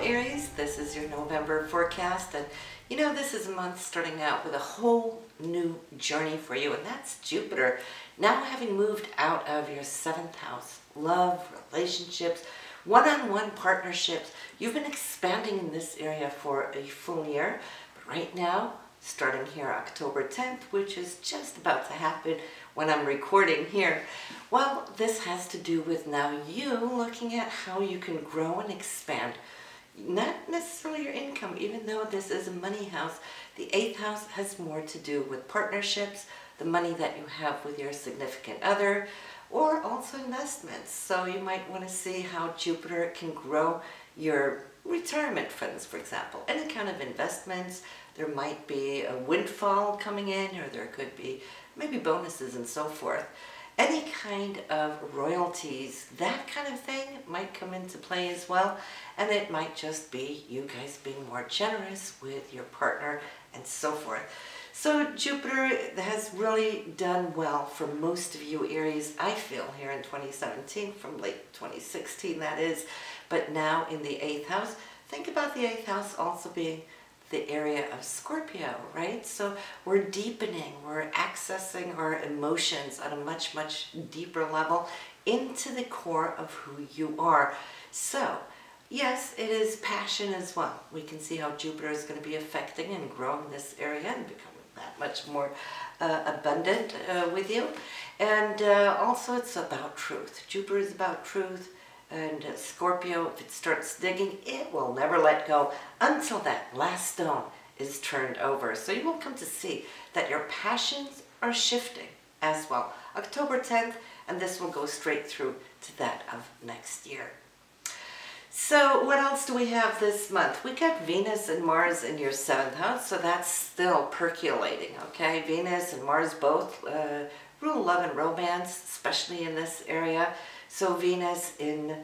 Aries, this is your November forecast, and you know this is a month starting out with a whole new journey for you, and that's Jupiter now having moved out of your 7th house. Love, relationships, one-on-one partnerships. You've been expanding in this area for a full year, but right now, starting here October 10th, which is just about to happen when I'm recording here, well, this has to do with now you looking at how you can grow and expand. Not necessarily your income, even though this is a money house. The 8th house has more to do with partnerships, the money that you have with your significant other, or also investments. So you might want to see how Jupiter can grow your retirement funds, for example. Any kind of investments. There might be a windfall coming in, or there could be maybe bonuses and so forth. Any kind of royalties, that kind of thing might come into play as well. And it might just be you guys being more generous with your partner and so forth. So Jupiter has really done well for most of you Aries, I feel, here in 2017, from late 2016 that is. But now in the 8th house, think about the 8th house also being the area of Scorpio, right? So we're deepening, we're accessing our emotions at a much, much deeper level into the core of who you are. So yes, it is passion as well. We can see how Jupiter is going to be affecting and growing this area and becoming that much more abundant with you. And also it's about truth. Jupiter is about truth. And Scorpio, if it starts digging, it will never let go until that last stone is turned over. So you will come to see that your passions are shifting as well. October 10th, and this will go straight through to that of next year. So what else do we have this month? We got Venus and Mars in your 7th house, so that's still percolating, okay? Venus and Mars both rule love and romance, especially in this area. So Venus in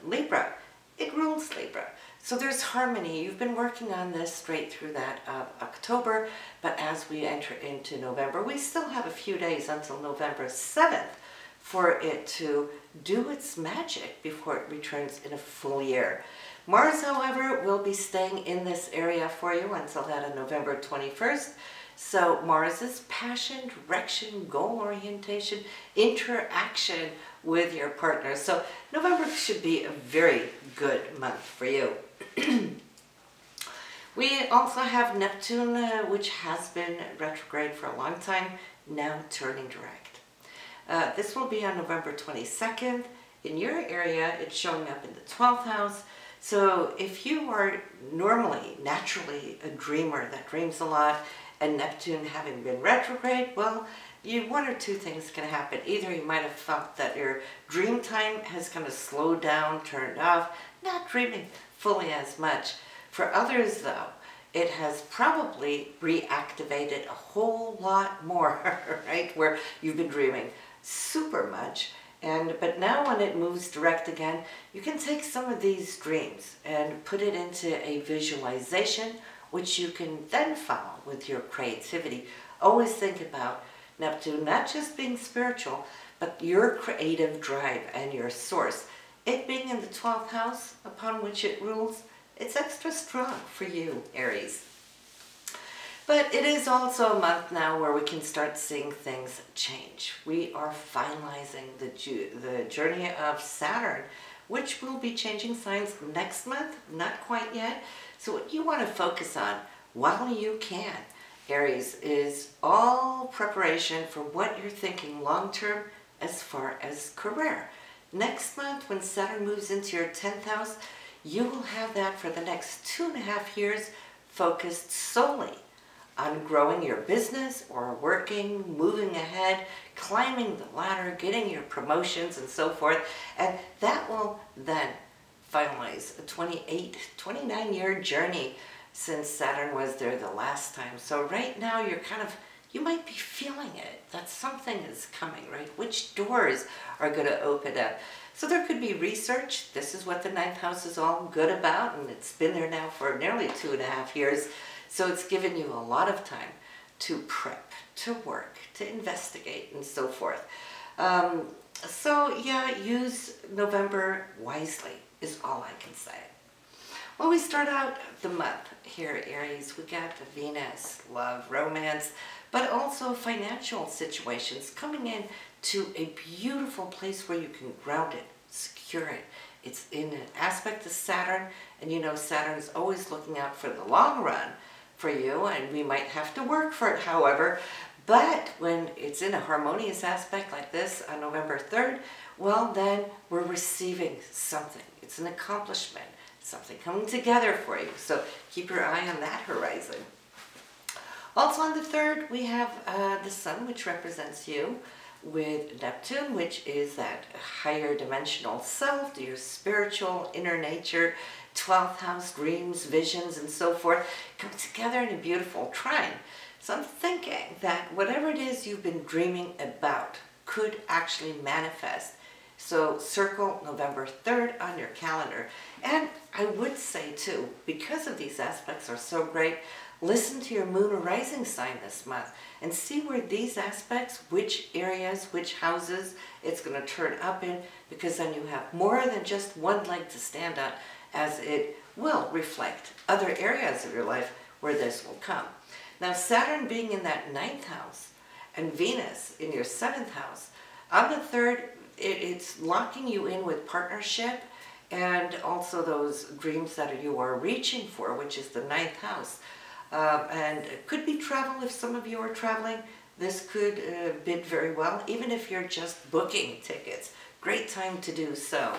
Libra, it rules Libra. So there's harmony. You've been working on this straight through that of October, but as we enter into November, we still have a few days until November 7th for it to do its magic before it returns in a full year. Mars, however, will be staying in this area for you until that of November 21st. So Mars is passion, direction, goal orientation, interaction with your partner. So November should be a very good month for you. We also have Neptune, which has been retrograde for a long time, now turning direct. This will be on November 22nd. In your area, it's showing up in the 12th house. So if you are normally, naturally a dreamer that dreams a lot, and Neptune having been retrograde, well, one or two things can happen. Either you might have felt that your dream time has kind of slowed down, turned off, not dreaming fully as much. For others, though, it has probably reactivated a whole lot more, right? Where you've been dreaming super much. But now when it moves direct again, you can take some of these dreams and put it into a visualization, which you can then follow with your creativity. Always think about Neptune not just being spiritual, but your creative drive and your source. It being in the 12th house upon which it rules, it's extra strong for you, Aries. But it is also a month now where we can start seeing things change. We are finalizing the journey of Saturn, which will be changing signs next month, not quite yet. So what you want to focus on while you can, Aries, is all preparation for what you're thinking long-term as far as career. Next month, when Saturn moves into your 10th house, you will have that for the next 2.5 years focused solely on growing your business or working, moving ahead, climbing the ladder, getting your promotions and so forth. And that will then finalize a 29-year journey since Saturn was there the last time. So right now you might be feeling it, that something is coming, right? Which doors are going to open up? So there could be research. This is what the 9th house is all good about, and it's been there now for nearly 2.5 years. So it's given you a lot of time to prep, to work, to investigate, and so forth. So yeah, use November wisely is all I can say. Well, we start out the month here, Aries. We got the Venus, love, romance, but also financial situations coming in to a beautiful place where you can ground it, secure it. It's in an aspect of Saturn, and you know Saturn's always looking out for the long run for you, and we might have to work for it, however. But when it's in a harmonious aspect like this on November 3rd, well, then we're receiving something. It's an accomplishment, something coming together for you. So keep your eye on that horizon. Also on the 3rd, we have the Sun, which represents you, with Neptune, which is that higher dimensional self, your spiritual inner nature, 12th house, dreams, visions, and so forth, come together in a beautiful trine. So I'm thinking that whatever it is you've been dreaming about could actually manifest. So circle November 3rd on your calendar. And I would say too, because of these aspects are so great, listen to your moon or rising sign this month and see where these aspects, which areas, which houses it's going to turn up in, because then you have more than just one leg to stand on, as it will reflect other areas of your life where this will come. Now, Saturn being in that 9th house and Venus in your 7th house, on the 3rd, it's locking you in with partnership and also those dreams that you are reaching for, which is the 9th house. And it could be travel if some of you are traveling. This could bid very well, even if you're just booking tickets. Great time to do so.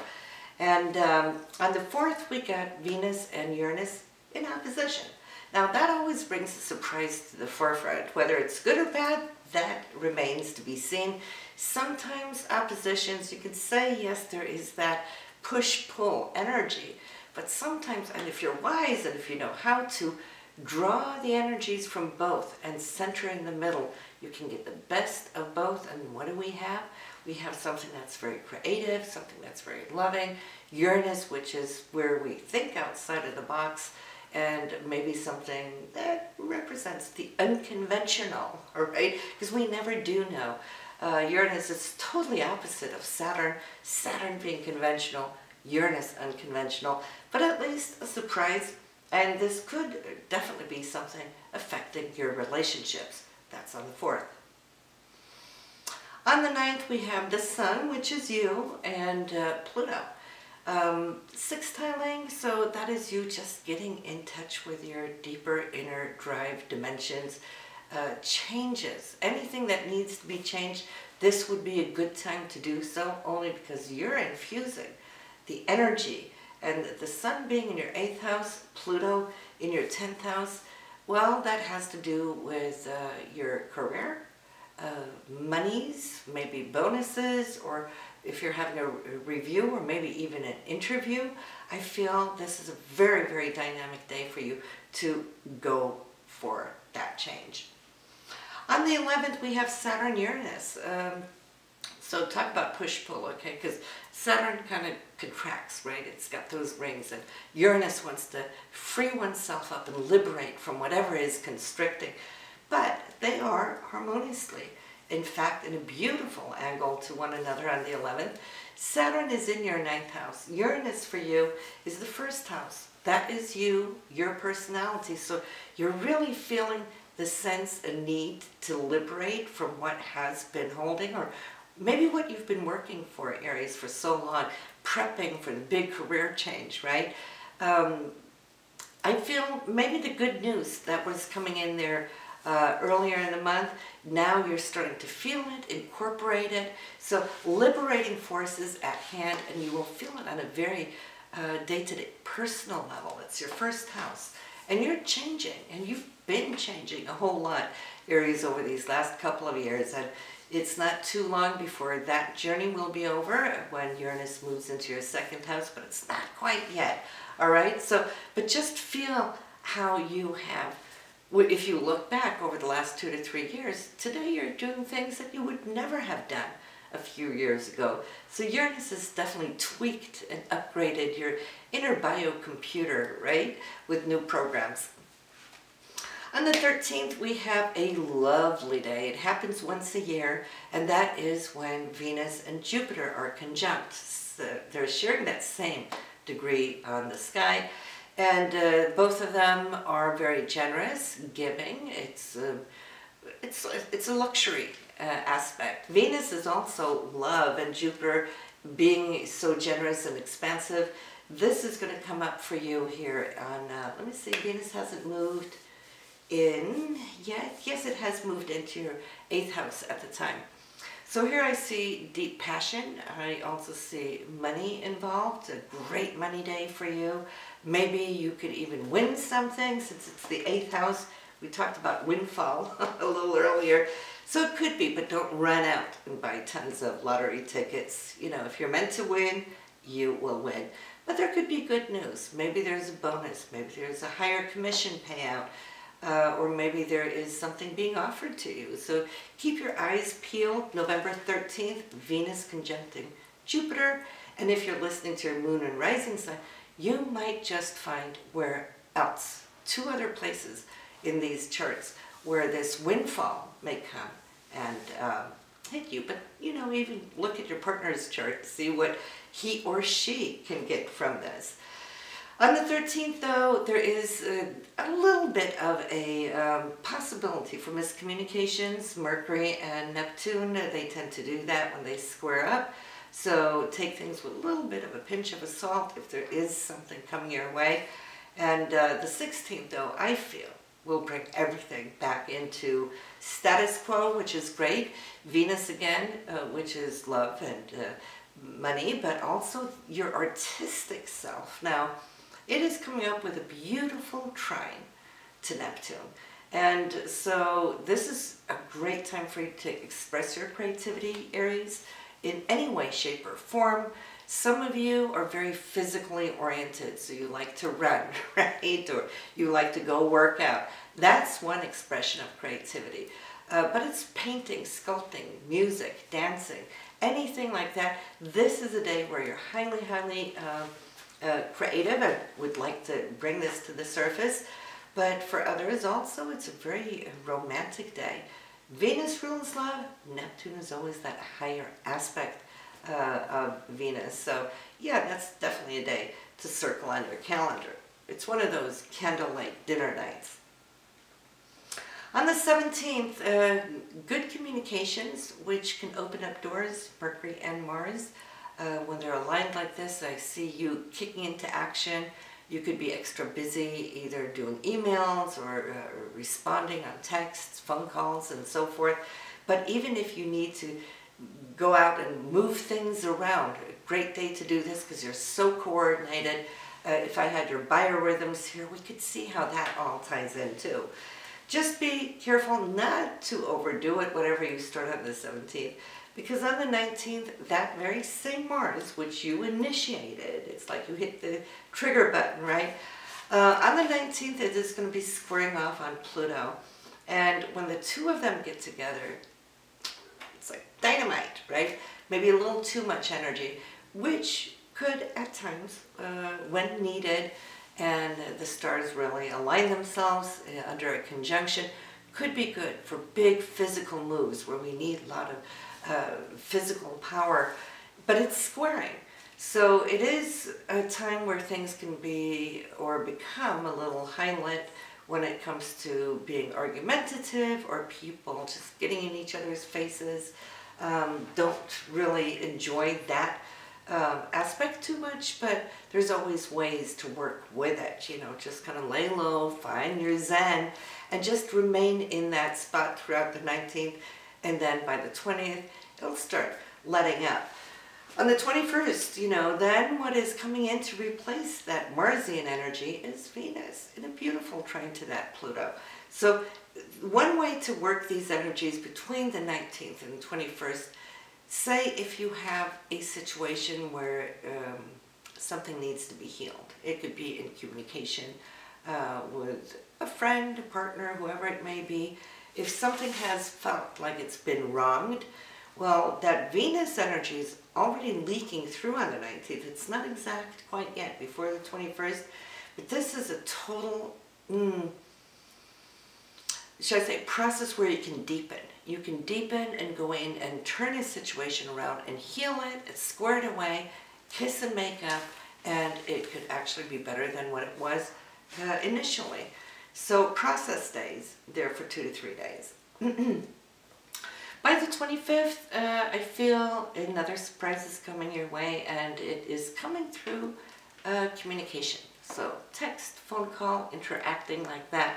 And on the 4th, we got Venus and Uranus in opposition. Now, that always brings a surprise to the forefront. Whether it's good or bad, that remains to be seen. Sometimes oppositions, you could say, yes, there is that push-pull energy. But sometimes, and if you're wise and if you know how to, draw the energies from both and center in the middle, you can get the best of both. And what do we have? We have something that's very creative, something that's very loving. Uranus, which is where we think outside of the box, and maybe something that represents the unconventional, all right? Because we never do know. Uranus is totally opposite of Saturn. Saturn being conventional, Uranus unconventional, but at least a surprise. And this could definitely be something affecting your relationships. That's on the 4th. On the 9th, we have the Sun, which is you, and Pluto. Sextiling, so that is you just getting in touch with your deeper inner drive dimensions. Changes, anything that needs to be changed, this would be a good time to do so, only because you're infusing the energy. And the Sun being in your 8th house, Pluto in your 10th house, well, that has to do with your career, monies, maybe bonuses, or if you're having a review or maybe even an interview. I feel this is a very, very dynamic day for you to go for that change. On the 11th, we have Saturn-Uranus. So talk about push-pull, okay? Because Saturn kind of contracts, right? It's got those rings, and Uranus wants to free oneself up and liberate from whatever is constricting. But they are harmoniously, in fact, in a beautiful angle to one another on the 11th. Saturn is in your 9th house. Uranus for you is the 1st house. That is you, your personality. So you're really feeling the sense and need to liberate from what has been holding, or maybe what you've been working for, Aries, for so long, prepping for the big career change, right? I feel maybe the good news that was coming in there earlier in the month, now you're starting to feel it, incorporate it. So liberating forces at hand, and you will feel it on a very day-to-day personal level. It's your 1st house. And you're changing, and you've been changing a whole lot, Aries, over these last couple of years. And it's not too long before that journey will be over when Uranus moves into your 2nd house, but it's not quite yet, all right? So, but just feel how you have, if you look back over the last 2 to 3 years, today you're doing things that you would never have done a few years ago. So Uranus has definitely tweaked and upgraded your inner biocomputer, right, with new programs. On the 13th, we have a lovely day. It happens once a year, and that is when Venus and Jupiter are conjunct. So they're sharing that same degree on the sky. And both of them are very generous, giving. It's a luxury aspect. Venus is also love, and Jupiter being so generous and expansive. This is going to come up for you here on, let me see, Venus hasn't moved in yet. Yes, it has moved into your 8th house at the time. So here I see deep passion. I also see money involved, a great money day for you. Maybe you could even win something since it's the 8th house. We talked about windfall a little earlier. So it could be, but don't run out and buy tons of lottery tickets. You know, if you're meant to win, you will win. But there could be good news. Maybe there's a bonus. Maybe there's a higher commission payout. Or maybe there is something being offered to you. So keep your eyes peeled. November 13th, Venus conjuncting Jupiter. And if you're listening to your moon and rising sign, you might just find where else, 2 other places in these charts where this windfall may come and hit you. But, you know, even look at your partner's chart, see what he or she can get from this. On the 13th, though, there is a little bit of a possibility for miscommunications. Mercury and Neptune, they tend to do that when they square up. So take things with a little bit of a pinch of salt if there is something coming your way. And the 16th, though, I feel will bring everything back into status quo, which is great. Venus again, which is love and money, but also your artistic self. Now, it is coming up with a beautiful trine to Neptune. And so this is a great time for you to express your creativity, Aries, in any way, shape, or form. Some of you are very physically oriented, so you like to run, right? Or you like to go work out. That's one expression of creativity. But it's painting, sculpting, music, dancing, anything like that. This is a day where you're highly, highly creative and would like to bring this to the surface. But for others also, it's a very romantic day. Venus rules love. Neptune is always that higher aspect of Venus. So yeah, that's definitely a day to circle on your calendar. It's one of those candlelight dinner nights. On the 17th, good communications, which can open up doors, Mercury and Mars. When they're aligned like this, I see you kicking into action. You could be extra busy either doing emails or responding on texts, phone calls, and so forth. But even if you need to go out and move things around, a great day to do this because you're so coordinated. If I had your biorhythms here, we could see how that all ties in too. Just be careful not to overdo it, whatever you start on the 17th. Because on the 19th, that very same Mars, which you initiated, it's like you hit the trigger button, right? On the 19th, it is going to be squaring off on Pluto. And when the two of them get together, it's like dynamite, right? Maybe a little too much energy, which could at times, when needed, and the stars really align themselves under a conjunction, could be good for big physical moves where we need a lot of physical power, but it's squaring. So it is a time where things can be or become a little high-lit when it comes to being argumentative or people just getting in each other's faces. Don't really enjoy that aspect too much, but there's always ways to work with it. You know, just kind of lay low, find your zen, and just remain in that spot throughout the 19th. And then by the 20th, it'll start letting up. On the 21st, you know, then what is coming in to replace that Marsian energy is Venus in a beautiful trine to that Pluto. So one way to work these energies between the 19th and the 21st, say if you have a situation where something needs to be healed. It could be in communication with a friend, a partner, whoever it may be. If something has felt like it's been wronged, well, that Venus energy is already leaking through on the 19th. It's not exact quite yet, before the 21st, but this is a total, should I say, process where you can deepen. You can deepen and go in and turn a situation around and heal it, square it away, kiss and make up, and it could actually be better than what it was initially. So process days, there for 2 to 3 days. By the 25th, I feel another surprise is coming your way, and it is coming through communication. So text, phone call, interacting like that.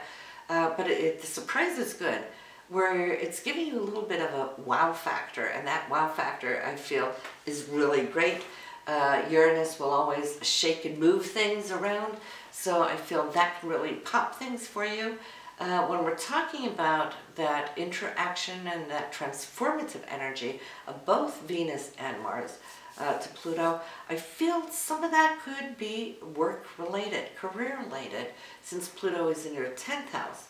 But the surprise is good, where it's giving you a little bit of a wow factor, and that wow factor, I feel, is really great. Uranus will always shake and move things around, so I feel that can really pop things for you. When we're talking about that interaction and that transformative energy of both Venus and Mars to Pluto, I feel some of that could be work-related, career-related, since Pluto is in your 10th house.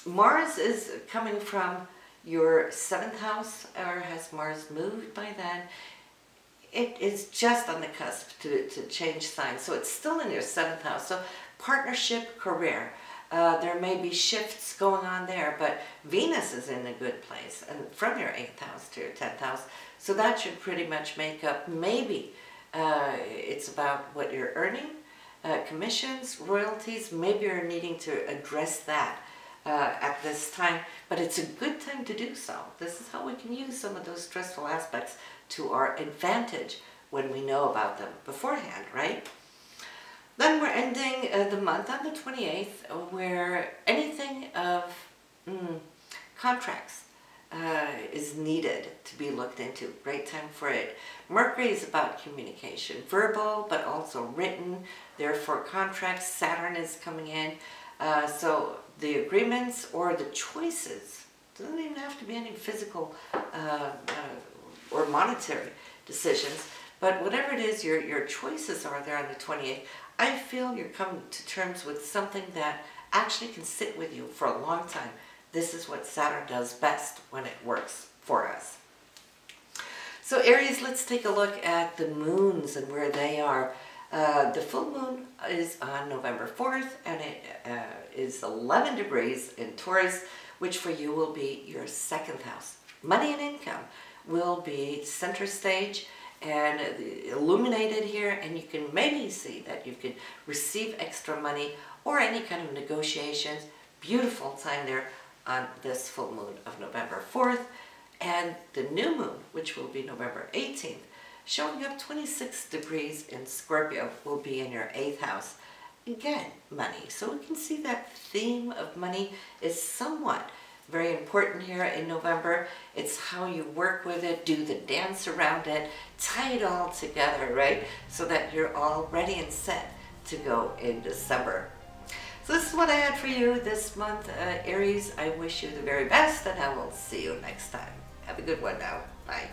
Mars is coming from your 7th house, or has Mars moved by then? It is just on the cusp to change signs, so it's still in your 7th house. So partnership, career. There may be shifts going on there, but Venus is in a good place, and from your 8th house to your 10th house, so that should pretty much make up, maybe it's about what you're earning, commissions, royalties, maybe you're needing to address that at this time, but it's a good time to do so. This is how we can use some of those stressful aspects to our advantage when we know about them beforehand, right? Then we're ending the month on the 28th, where anything of contracts is needed to be looked into. Great time for it. Mercury is about communication, verbal, but also written. Therefore, contracts. Saturn is coming in. So the agreements or the choices, doesn't even have to be any physical or monetary decisions, but whatever it is, your choices are there on the 28th. I feel you're coming to terms with something that actually can sit with you for a long time. This is what Saturn does best when it works for us. So Aries, let's take a look at the moons and where they are. The full moon is on November 4th, and it is 11 degrees in Taurus, which for you will be your 2nd house. Money and income will be center stage and illuminated here, and you can maybe see that you can receive extra money or any kind of negotiations. Beautiful time there on this full moon of November 4th, and the new moon, which will be November 18th, showing up 26 degrees in Scorpio, will be in your 8th house. Again, money. So we can see that theme of money is somewhat very important here in November. It's how you work with it, do the dance around it, tie it all together, right? So that you're all ready and set to go in December. So this is what I had for you this month, Aries. I wish you the very best, and I will see you next time. Have a good one now. Bye.